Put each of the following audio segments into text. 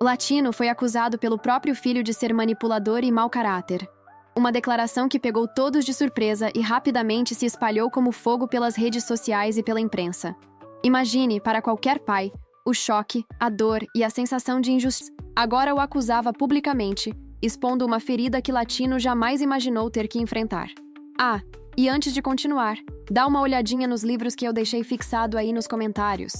Latino foi acusado pelo próprio filho de ser manipulador e mau caráter. Uma declaração que pegou todos de surpresa e rapidamente se espalhou como fogo pelas redes sociais e pela imprensa. Imagine, para qualquer pai, o choque, a dor e a sensação de injustiça. Agora o acusava publicamente, expondo uma ferida que Latino jamais imaginou ter que enfrentar. Ah, e antes de continuar, dá uma olhadinha nos livros que eu deixei fixado aí nos comentários.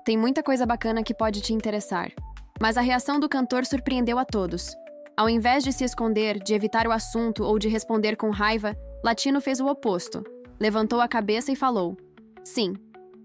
Tem muita coisa bacana que pode te interessar. Mas a reação do cantor surpreendeu a todos. Ao invés de se esconder, de evitar o assunto ou de responder com raiva, Latino fez o oposto. Levantou a cabeça e falou. Sim,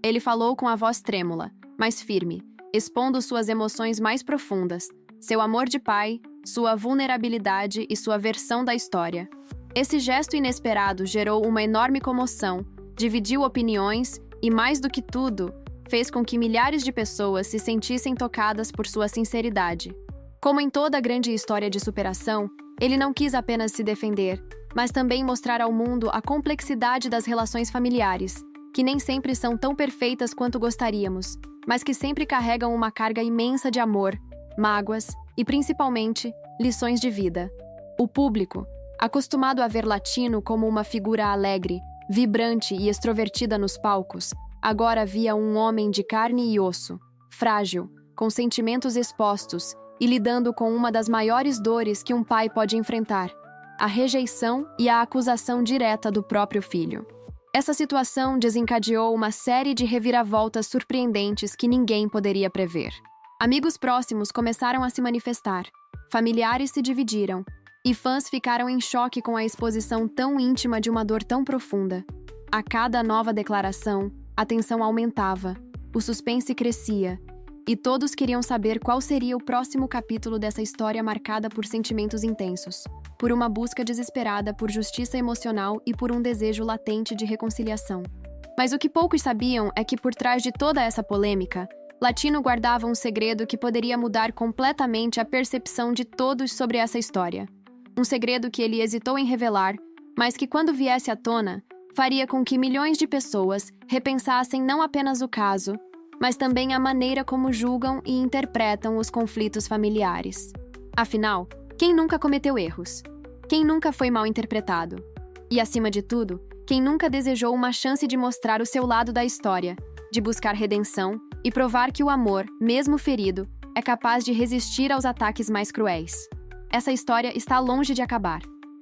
ele falou com a voz trêmula, mas firme, expondo suas emoções mais profundas, seu amor de pai, sua vulnerabilidade e sua versão da história. Esse gesto inesperado gerou uma enorme comoção, dividiu opiniões e, mais do que tudo, fez com que milhares de pessoas se sentissem tocadas por sua sinceridade. Como em toda grande história de superação, ele não quis apenas se defender, mas também mostrar ao mundo a complexidade das relações familiares, que nem sempre são tão perfeitas quanto gostaríamos, mas que sempre carregam uma carga imensa de amor, mágoas e, principalmente, lições de vida. O público, acostumado a ver Latino como uma figura alegre, vibrante e extrovertida nos palcos, agora via um homem de carne e osso, frágil, com sentimentos expostos e lidando com uma das maiores dores que um pai pode enfrentar: a rejeição e a acusação direta do próprio filho. Essa situação desencadeou uma série de reviravoltas surpreendentes que ninguém poderia prever. Amigos próximos começaram a se manifestar, familiares se dividiram, e fãs ficaram em choque com a exposição tão íntima de uma dor tão profunda. A cada nova declaração, a tensão aumentava, o suspense crescia, e todos queriam saber qual seria o próximo capítulo dessa história marcada por sentimentos intensos, por uma busca desesperada por justiça emocional e por um desejo latente de reconciliação. Mas o que poucos sabiam é que por trás de toda essa polêmica, Latino guardava um segredo que poderia mudar completamente a percepção de todos sobre essa história. Um segredo que ele hesitou em revelar, mas que quando viesse à tona, faria com que milhões de pessoas repensassem não apenas o caso, mas também a maneira como julgam e interpretam os conflitos familiares. Afinal, quem nunca cometeu erros? Quem nunca foi mal interpretado? E, acima de tudo, quem nunca desejou uma chance de mostrar o seu lado da história, de buscar redenção e provar que o amor, mesmo ferido, é capaz de resistir aos ataques mais cruéis? Essa história está longe de acabar.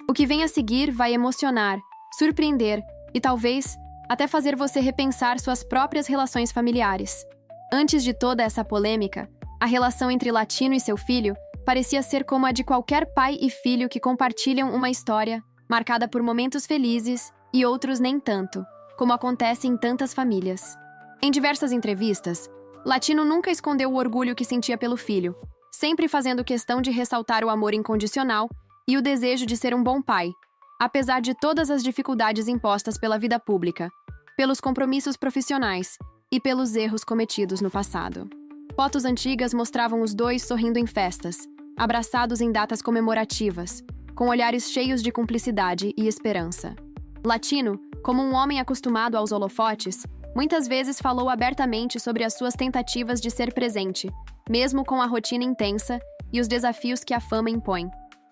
O que vem a seguir vai emocionar, surpreender e talvez até fazer você repensar suas próprias relações familiares. Antes de toda essa polêmica, a relação entre Latino e seu filho parecia ser como a de qualquer pai e filho que compartilham uma história marcada por momentos felizes e outros nem tanto, como acontece em tantas famílias. Em diversas entrevistas, Latino nunca escondeu o orgulho que sentia pelo filho, sempre fazendo questão de ressaltar o amor incondicional e o desejo de ser um bom pai, apesar de todas as dificuldades impostas pela vida pública, pelos compromissos profissionais e pelos erros cometidos no passado. Fotos antigas mostravam os dois sorrindo em festas, abraçados em datas comemorativas, com olhares cheios de cumplicidade e esperança. Latino, como um homem acostumado aos holofotes, muitas vezes falou abertamente sobre as suas tentativas de ser presente, mesmo com a rotina intensa e os desafios que a fama impõe.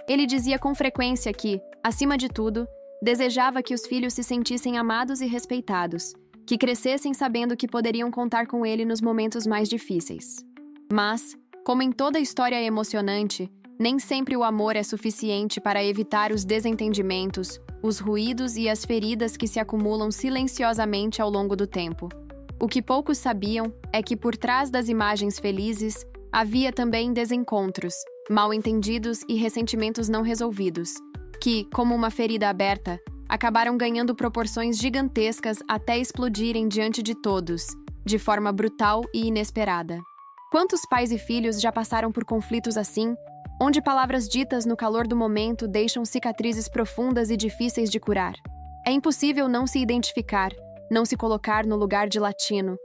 Ele dizia com frequência que, acima de tudo, desejava que os filhos se sentissem amados e respeitados, que crescessem sabendo que poderiam contar com ele nos momentos mais difíceis. Mas, como em toda história emocionante, nem sempre o amor é suficiente para evitar os desentendimentos, os ruídos e as feridas que se acumulam silenciosamente ao longo do tempo. O que poucos sabiam é que por trás das imagens felizes havia também desencontros, mal-entendidos e ressentimentos não resolvidos, que, como uma ferida aberta, acabaram ganhando proporções gigantescas até explodirem diante de todos, de forma brutal e inesperada. Quantos pais e filhos já passaram por conflitos assim, onde palavras ditas no calor do momento deixam cicatrizes profundas e difíceis de curar? É impossível não se identificar, não se colocar no lugar de Latino,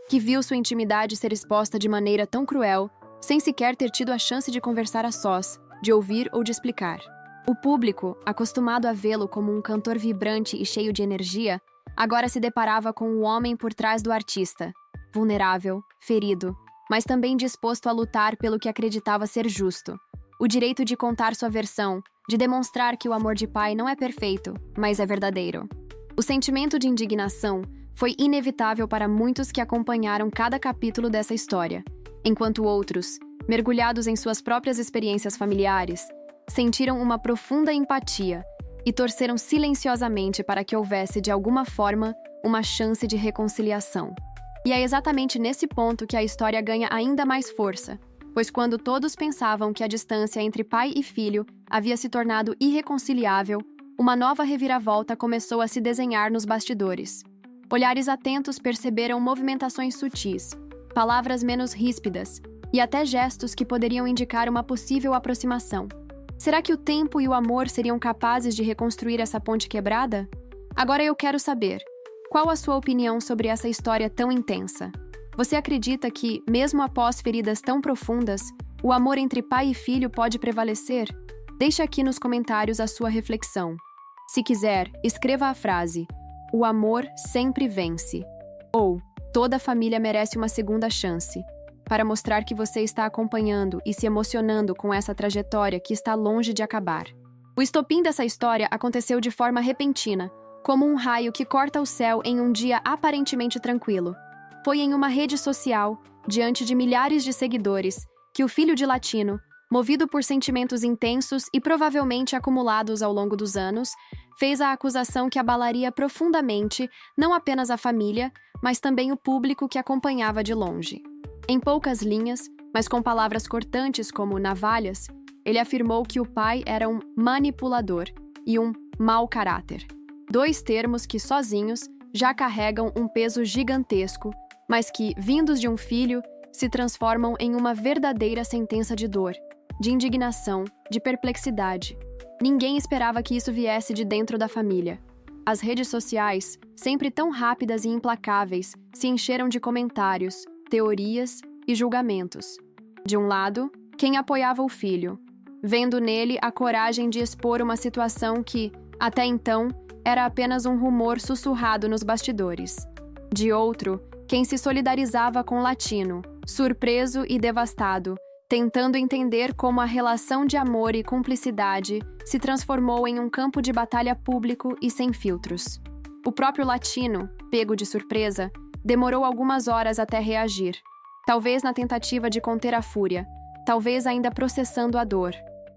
que viu sua intimidade ser exposta de maneira tão cruel, sem sequer ter tido a chance de conversar a sós, de ouvir ou de explicar. O público, acostumado a vê-lo como um cantor vibrante e cheio de energia, agora se deparava com o homem por trás do artista, vulnerável, ferido, mas também disposto a lutar pelo que acreditava ser justo. O direito de contar sua versão, de demonstrar que o amor de pai não é perfeito, mas é verdadeiro. O sentimento de indignação foi inevitável para muitos que acompanharam cada capítulo dessa história, enquanto outros, mergulhados em suas próprias experiências familiares, sentiram uma profunda empatia e torceram silenciosamente para que houvesse, de alguma forma, uma chance de reconciliação. E é exatamente nesse ponto que a história ganha ainda mais força, pois quando todos pensavam que a distância entre pai e filho havia se tornado irreconciliável, uma nova reviravolta começou a se desenhar nos bastidores. Olhares atentos perceberam movimentações sutis, palavras menos ríspidas e até gestos que poderiam indicar uma possível aproximação. Será que o tempo e o amor seriam capazes de reconstruir essa ponte quebrada? Agora eu quero saber, qual a sua opinião sobre essa história tão intensa? Você acredita que, mesmo após feridas tão profundas, o amor entre pai e filho pode prevalecer? Deixe aqui nos comentários a sua reflexão. Se quiser, escreva a frase: "O amor sempre vence" ou "Toda família merece uma segunda chance", para mostrar que você está acompanhando e se emocionando com essa trajetória que está longe de acabar. O estopim dessa história aconteceu de forma repentina, como um raio que corta o céu em um dia aparentemente tranquilo. Foi em uma rede social, diante de milhares de seguidores, que o filho de Latino, movido por sentimentos intensos e provavelmente acumulados ao longo dos anos, fez a acusação que abalaria profundamente não apenas a família, mas também o público que acompanhava de longe. Em poucas linhas, mas com palavras cortantes como navalhas, ele afirmou que o pai era um manipulador e um mau caráter. Dois termos que, sozinhos, já carregam um peso gigantesco, mas que, vindos de um filho, se transformam em uma verdadeira sentença de dor, de indignação, de perplexidade. Ninguém esperava que isso viesse de dentro da família. As redes sociais, sempre tão rápidas e implacáveis, se encheram de comentários, teorias e julgamentos. De um lado, quem apoiava o filho, vendo nele a coragem de expor uma situação que, até então, era apenas um rumor sussurrado nos bastidores. De outro, quem se solidarizava com Latino, surpreso e devastado, tentando entender como a relação de amor e cumplicidade se transformou em um campo de batalha público e sem filtros. O próprio Latino, pego de surpresa, demorou algumas horas até reagir. Talvez na tentativa de conter a fúria, talvez ainda processando a dor.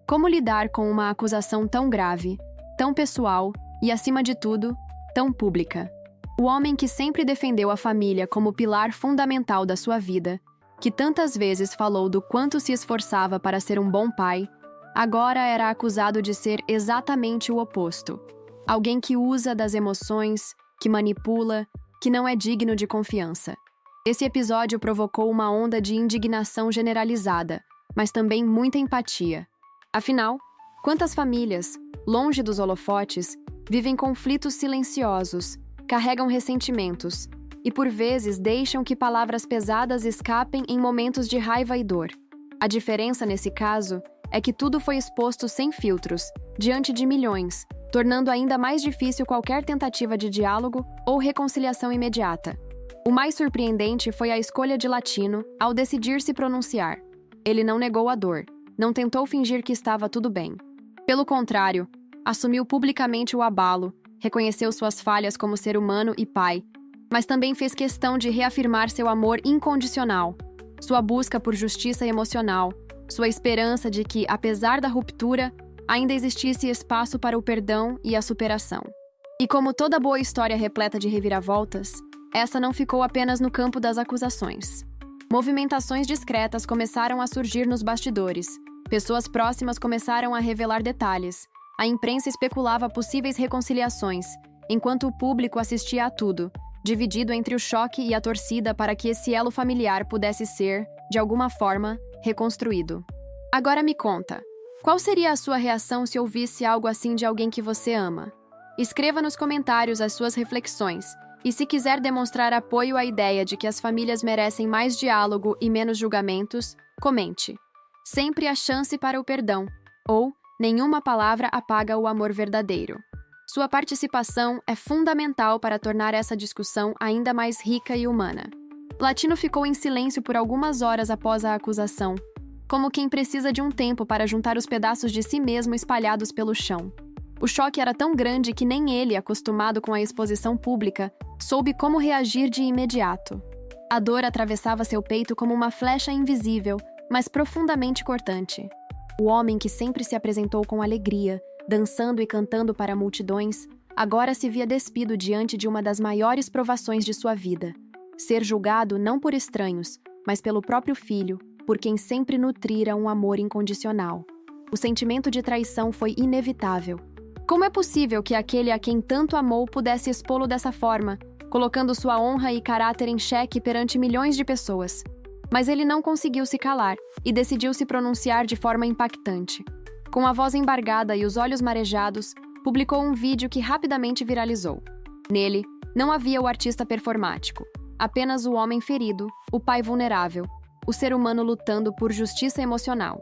Como lidar com uma acusação tão grave, tão pessoal e, acima de tudo, tão pública? O homem que sempre defendeu a família como pilar fundamental da sua vida, que tantas vezes falou do quanto se esforçava para ser um bom pai, agora era acusado de ser exatamente o oposto. Alguém que usa das emoções, que manipula, que não é digno de confiança. Esse episódio provocou uma onda de indignação generalizada, mas também muita empatia. Afinal, quantas famílias, longe dos holofotes, vivem conflitos silenciosos, carregam ressentimentos e, por vezes, deixam que palavras pesadas escapem em momentos de raiva e dor. A diferença, nesse caso, é que tudo foi exposto sem filtros, diante de milhões, tornando ainda mais difícil qualquer tentativa de diálogo ou reconciliação imediata. O mais surpreendente foi a escolha de Latino ao decidir se pronunciar. Ele não negou a dor, não tentou fingir que estava tudo bem. Pelo contrário, assumiu publicamente o abalo, reconheceu suas falhas como ser humano e pai, mas também fez questão de reafirmar seu amor incondicional, sua busca por justiça emocional, sua esperança de que, apesar da ruptura, ainda existisse espaço para o perdão e a superação. E como toda boa história repleta de reviravoltas, essa não ficou apenas no campo das acusações. Movimentações discretas começaram a surgir nos bastidores, pessoas próximas começaram a revelar detalhes, a imprensa especulava possíveis reconciliações, enquanto o público assistia a tudo, dividido entre o choque e a torcida para que esse elo familiar pudesse ser, de alguma forma, reconstruído. Agora me conta, qual seria a sua reação se ouvisse algo assim de alguém que você ama? Escreva nos comentários as suas reflexões, e se quiser demonstrar apoio à ideia de que as famílias merecem mais diálogo e menos julgamentos, comente. Sempre há chance para o perdão, ou nenhuma palavra apaga o amor verdadeiro. Sua participação é fundamental para tornar essa discussão ainda mais rica e humana. Latino ficou em silêncio por algumas horas após a acusação, como quem precisa de um tempo para juntar os pedaços de si mesmo espalhados pelo chão. O choque era tão grande que nem ele, acostumado com a exposição pública, soube como reagir de imediato. A dor atravessava seu peito como uma flecha invisível, mas profundamente cortante. O homem que sempre se apresentou com alegria, dançando e cantando para multidões, agora se via despido diante de uma das maiores provações de sua vida: ser julgado não por estranhos, mas pelo próprio filho, por quem sempre nutrira um amor incondicional. O sentimento de traição foi inevitável. Como é possível que aquele a quem tanto amou pudesse expô-lo dessa forma, colocando sua honra e caráter em xeque perante milhões de pessoas? Mas ele não conseguiu se calar e decidiu se pronunciar de forma impactante. Com a voz embargada e os olhos marejados, publicou um vídeo que rapidamente viralizou. Nele, não havia o artista performático, apenas o homem ferido, o pai vulnerável, o ser humano lutando por justiça emocional.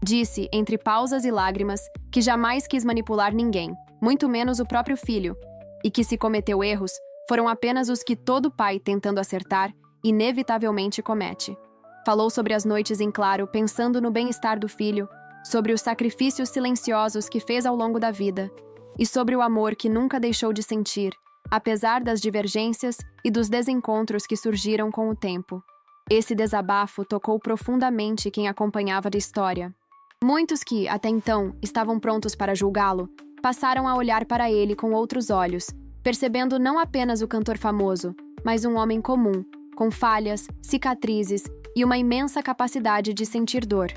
Disse, entre pausas e lágrimas, que jamais quis manipular ninguém, muito menos o próprio filho, e que se cometeu erros, foram apenas os que todo pai tentando acertar, inevitavelmente comete. Falou sobre as noites em claro, pensando no bem-estar do filho, sobre os sacrifícios silenciosos que fez ao longo da vida, e sobre o amor que nunca deixou de sentir, apesar das divergências e dos desencontros que surgiram com o tempo. Esse desabafo tocou profundamente quem acompanhava da história. Muitos que, até então, estavam prontos para julgá-lo, passaram a olhar para ele com outros olhos, percebendo não apenas o cantor famoso, mas um homem comum, com falhas, cicatrizes e uma imensa capacidade de sentir dor.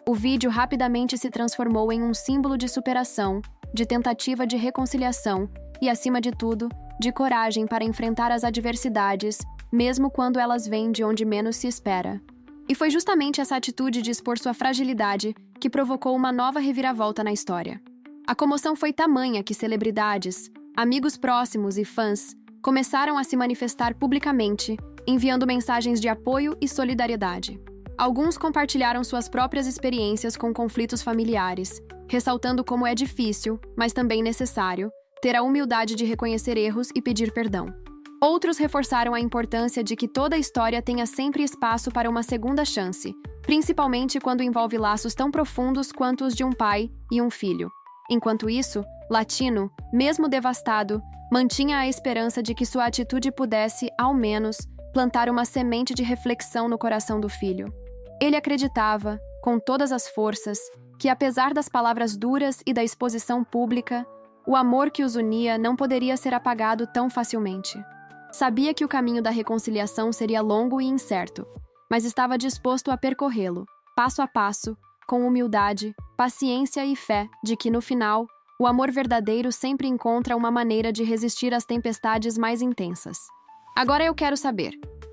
O vídeo rapidamente se transformou em um símbolo de superação, de tentativa de reconciliação e, acima de tudo, de coragem para enfrentar as adversidades, mesmo quando elas vêm de onde menos se espera. E foi justamente essa atitude de expor sua fragilidade que provocou uma nova reviravolta na história. A comoção foi tamanha que celebridades, amigos próximos e fãs começaram a se manifestar publicamente, enviando mensagens de apoio e solidariedade. Alguns compartilharam suas próprias experiências com conflitos familiares, ressaltando como é difícil, mas também necessário, ter a humildade de reconhecer erros e pedir perdão. Outros reforçaram a importância de que toda história tenha sempre espaço para uma segunda chance, principalmente quando envolve laços tão profundos quanto os de um pai e um filho. Enquanto isso, Latino, mesmo devastado, mantinha a esperança de que sua atitude pudesse, ao menos, plantar uma semente de reflexão no coração do filho. Ele acreditava, com todas as forças, que apesar das palavras duras e da exposição pública, o amor que os unia não poderia ser apagado tão facilmente. Sabia que o caminho da reconciliação seria longo e incerto, mas estava disposto a percorrê-lo, passo a passo, com humildade, paciência e fé de que, no final, o amor verdadeiro sempre encontra uma maneira de resistir às tempestades mais intensas. Agora eu quero saber,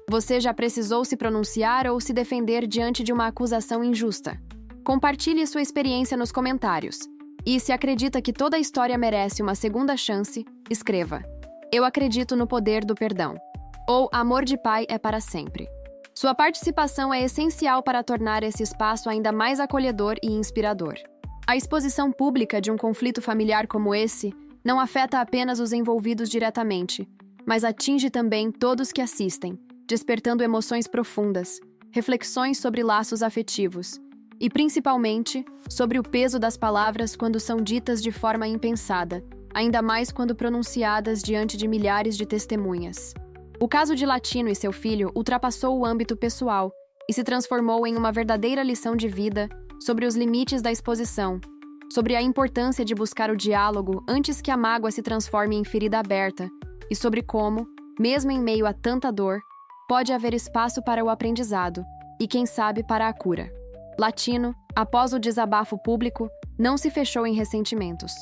você já precisou se pronunciar ou se defender diante de uma acusação injusta? Compartilhe sua experiência nos comentários. E se acredita que toda história merece uma segunda chance, escreva: "Eu acredito no poder do perdão." Ou "Amor de pai é para sempre." Sua participação é essencial para tornar esse espaço ainda mais acolhedor e inspirador. A exposição pública de um conflito familiar como esse não afeta apenas os envolvidos diretamente, mas atinge também todos que assistem, despertando emoções profundas, reflexões sobre laços afetivos e, principalmente, sobre o peso das palavras quando são ditas de forma impensada, ainda mais quando pronunciadas diante de milhares de testemunhas. O caso de Latino e seu filho ultrapassou o âmbito pessoal e se transformou em uma verdadeira lição de vida sobre os limites da exposição, sobre a importância de buscar o diálogo antes que a mágoa se transforme em ferida aberta e sobre como, mesmo em meio a tanta dor, pode haver espaço para o aprendizado e, quem sabe, para a cura. Latino, após o desabafo público, não se fechou em ressentimentos.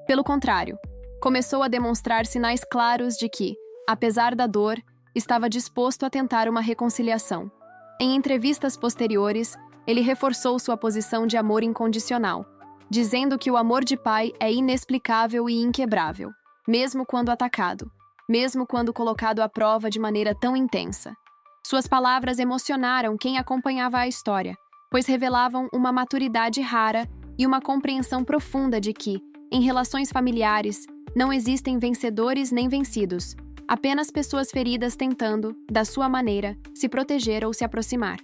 Pelo contrário, começou a demonstrar sinais claros de que, apesar da dor, estava disposto a tentar uma reconciliação. Em entrevistas posteriores, ele reforçou sua posição de amor incondicional, dizendo que o amor de pai é inexplicável e inquebrável, mesmo quando atacado, mesmo quando colocado à prova de maneira tão intensa. Suas palavras emocionaram quem acompanhava a história, pois revelavam uma maturidade rara e uma compreensão profunda de que, em relações familiares, não existem vencedores nem vencidos, apenas pessoas feridas tentando, da sua maneira, se proteger ou se aproximar.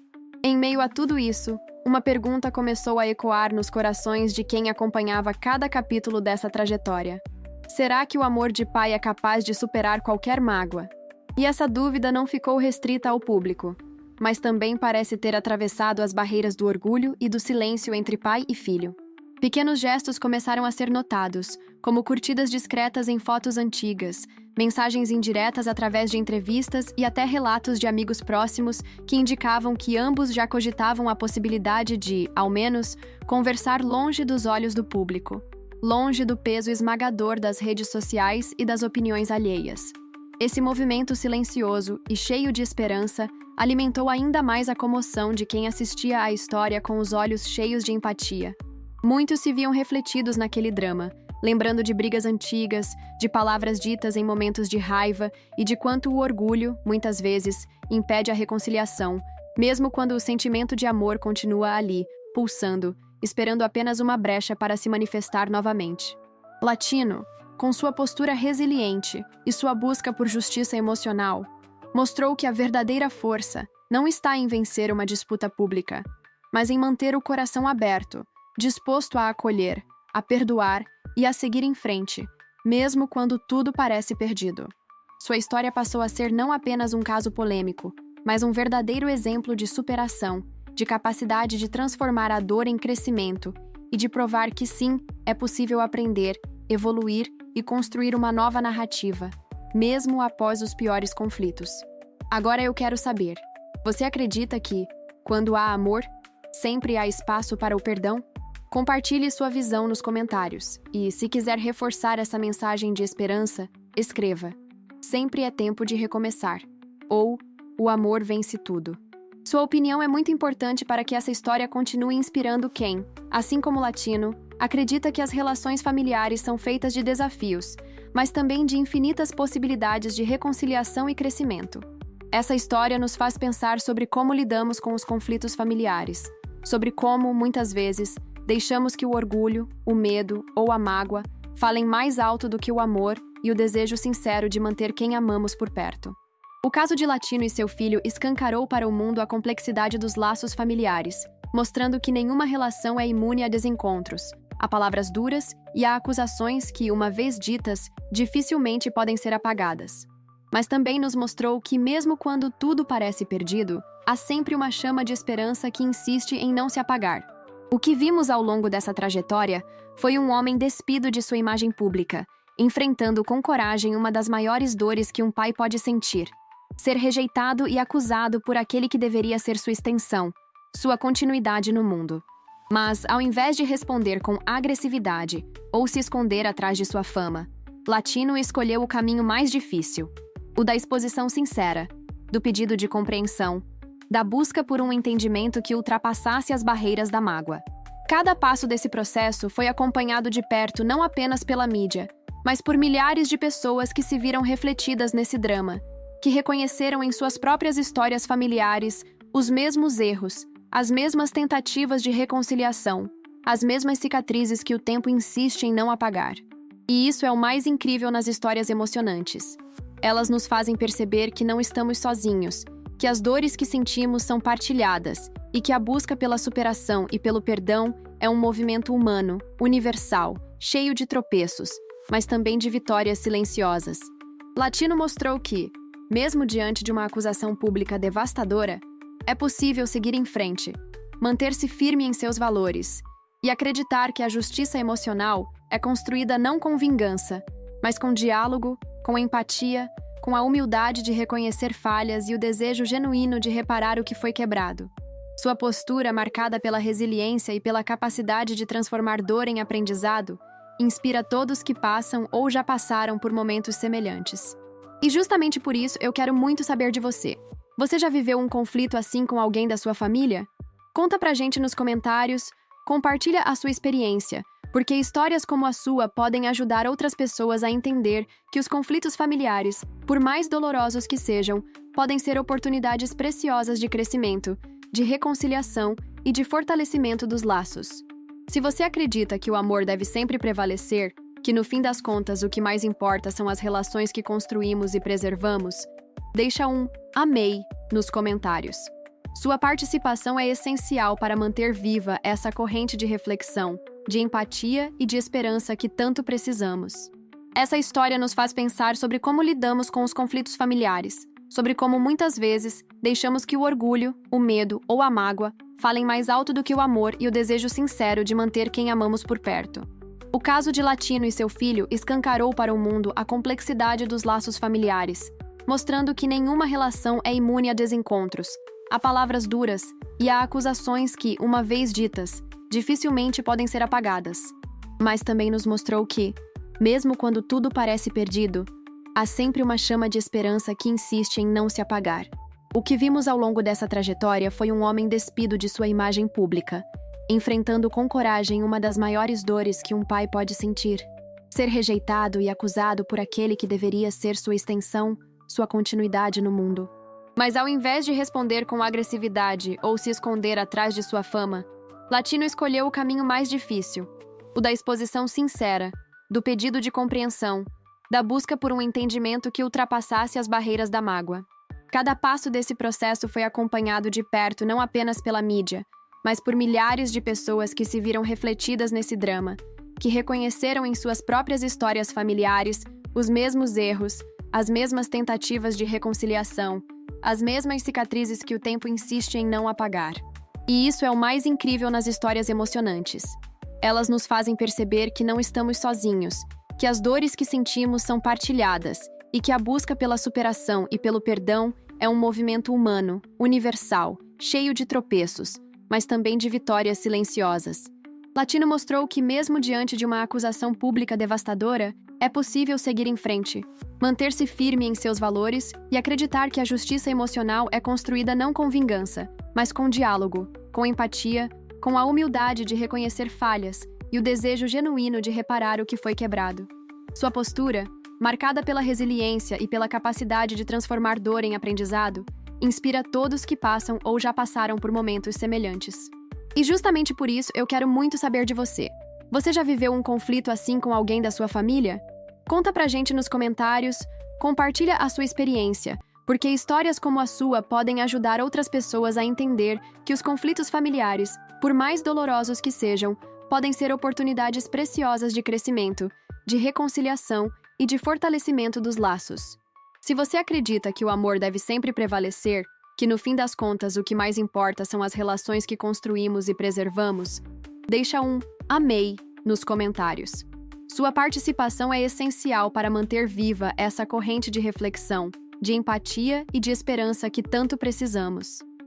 Em meio a tudo isso, uma pergunta começou a ecoar nos corações de quem acompanhava cada capítulo dessa trajetória. Será que o amor de pai é capaz de superar qualquer mágoa? E essa dúvida não ficou restrita ao público, mas também parece ter atravessado as barreiras do orgulho e do silêncio entre pai e filho. Pequenos gestos começaram a ser notados, como curtidas discretas em fotos antigas, mensagens indiretas através de entrevistas e até relatos de amigos próximos que indicavam que ambos já cogitavam a possibilidade de, ao menos, conversar longe dos olhos do público, longe do peso esmagador das redes sociais e das opiniões alheias. Esse movimento silencioso e cheio de esperança alimentou ainda mais a comoção de quem assistia à história com os olhos cheios de empatia. Muitos se viam refletidos naquele drama, lembrando de brigas antigas, de palavras ditas em momentos de raiva e de quanto o orgulho, muitas vezes, impede a reconciliação, mesmo quando o sentimento de amor continua ali, pulsando, esperando apenas uma brecha para se manifestar novamente. Latino, com sua postura resiliente e sua busca por justiça emocional, mostrou que a verdadeira força não está em vencer uma disputa pública, mas em manter o coração aberto, disposto a acolher, a perdoar e a seguir em frente, mesmo quando tudo parece perdido. Sua história passou a ser não apenas um caso polêmico, mas um verdadeiro exemplo de superação, de capacidade de transformar a dor em crescimento e de provar que sim, é possível aprender, evoluir e construir uma nova narrativa, mesmo após os piores conflitos. Agora eu quero saber, você acredita que, quando há amor, sempre há espaço para o perdão? Compartilhe sua visão nos comentários e, se quiser reforçar essa mensagem de esperança, escreva: sempre é tempo de recomeçar, ou o amor vence tudo. Sua opinião é muito importante para que essa história continue inspirando quem, assim como Latino, acredita que as relações familiares são feitas de desafios, mas também de infinitas possibilidades de reconciliação e crescimento. Essa história nos faz pensar sobre como lidamos com os conflitos familiares, sobre como, muitas vezes, deixamos que o orgulho, o medo ou a mágoa falem mais alto do que o amor e o desejo sincero de manter quem amamos por perto. O caso de Latino e seu filho escancarou para o mundo a complexidade dos laços familiares, mostrando que nenhuma relação é imune a desencontros, a palavras duras e a acusações que, uma vez ditas, dificilmente podem ser apagadas. Mas também nos mostrou que, mesmo quando tudo parece perdido, há sempre uma chama de esperança que insiste em não se apagar. O que vimos ao longo dessa trajetória foi um homem despido de sua imagem pública, enfrentando com coragem uma das maiores dores que um pai pode sentir: ser rejeitado e acusado por aquele que deveria ser sua extensão, sua continuidade no mundo. Mas, ao invés de responder com agressividade ou se esconder atrás de sua fama, Latino escolheu o caminho mais difícil, o da exposição sincera, do pedido de compreensão, da busca por um entendimento que ultrapassasse as barreiras da mágoa. Cada passo desse processo foi acompanhado de perto não apenas pela mídia, mas por milhares de pessoas que se viram refletidas nesse drama, que reconheceram em suas próprias histórias familiares os mesmos erros, as mesmas tentativas de reconciliação, as mesmas cicatrizes que o tempo insiste em não apagar. E isso é o mais incrível nas histórias emocionantes. Elas nos fazem perceber que não estamos sozinhos, que as dores que sentimos são partilhadas e que a busca pela superação e pelo perdão é um movimento humano, universal, cheio de tropeços, mas também de vitórias silenciosas. Latino mostrou que, mesmo diante de uma acusação pública devastadora, é possível seguir em frente, manter-se firme em seus valores e acreditar que a justiça emocional é construída não com vingança, mas com diálogo, com empatia, com a humildade de reconhecer falhas e o desejo genuíno de reparar o que foi quebrado. Sua postura, marcada pela resiliência e pela capacidade de transformar dor em aprendizado, inspira todos que passam ou já passaram por momentos semelhantes. E justamente por isso eu quero muito saber de você. Você já viveu um conflito assim com alguém da sua família? Conta pra gente nos comentários, compartilha a sua experiência, porque histórias como a sua podem ajudar outras pessoas a entender que os conflitos familiares, por mais dolorosos que sejam, podem ser oportunidades preciosas de crescimento, de reconciliação e de fortalecimento dos laços. Se você acredita que o amor deve sempre prevalecer, que no fim das contas o que mais importa são as relações que construímos e preservamos, deixa um amei nos comentários. Sua participação é essencial para manter viva essa corrente de reflexão, de empatia e de esperança que tanto precisamos. Essa história nos faz pensar sobre como lidamos com os conflitos familiares, sobre como muitas vezes deixamos que o orgulho, o medo ou a mágoa falem mais alto do que o amor e o desejo sincero de manter quem amamos por perto. O caso de Latino e seu filho escancarou para o mundo a complexidade dos laços familiares, mostrando que nenhuma relação é imune a desencontros, a palavras duras e a acusações que, uma vez ditas, dificilmente podem ser apagadas. Mas também nos mostrou que, mesmo quando tudo parece perdido, há sempre uma chama de esperança que insiste em não se apagar. O que vimos ao longo dessa trajetória foi um homem despido de sua imagem pública, enfrentando com coragem uma das maiores dores que um pai pode sentir: ser rejeitado e acusado por aquele que deveria ser sua extensão, sua continuidade no mundo. Mas ao invés de responder com agressividade ou se esconder atrás de sua fama, Latino escolheu o caminho mais difícil, o da exposição sincera, do pedido de compreensão, da busca por um entendimento que ultrapassasse as barreiras da mágoa. Cada passo desse processo foi acompanhado de perto não apenas pela mídia, mas por milhares de pessoas que se viram refletidas nesse drama, que reconheceram em suas próprias histórias familiares os mesmos erros, as mesmas tentativas de reconciliação, as mesmas cicatrizes que o tempo insiste em não apagar. E isso é o mais incrível nas histórias emocionantes. Elas nos fazem perceber que não estamos sozinhos, que as dores que sentimos são partilhadas e que a busca pela superação e pelo perdão é um movimento humano, universal, cheio de tropeços, mas também de vitórias silenciosas. Latino mostrou que, mesmo diante de uma acusação pública devastadora, é possível seguir em frente, manter-se firme em seus valores e acreditar que a justiça emocional é construída não com vingança, mas com diálogo, com empatia, com a humildade de reconhecer falhas e o desejo genuíno de reparar o que foi quebrado. Sua postura, marcada pela resiliência e pela capacidade de transformar dor em aprendizado, inspira todos que passam ou já passaram por momentos semelhantes. E justamente por isso eu quero muito saber de você. Você já viveu um conflito assim com alguém da sua família? Conta pra gente nos comentários, compartilha a sua experiência, porque histórias como a sua podem ajudar outras pessoas a entender que os conflitos familiares, por mais dolorosos que sejam, podem ser oportunidades preciosas de crescimento, de reconciliação e de fortalecimento dos laços. Se você acredita que o amor deve sempre prevalecer, que no fim das contas o que mais importa são as relações que construímos e preservamos, deixa um amei nos comentários. Sua participação é essencial para manter viva essa corrente de reflexão, de empatia e de esperança que tanto precisamos.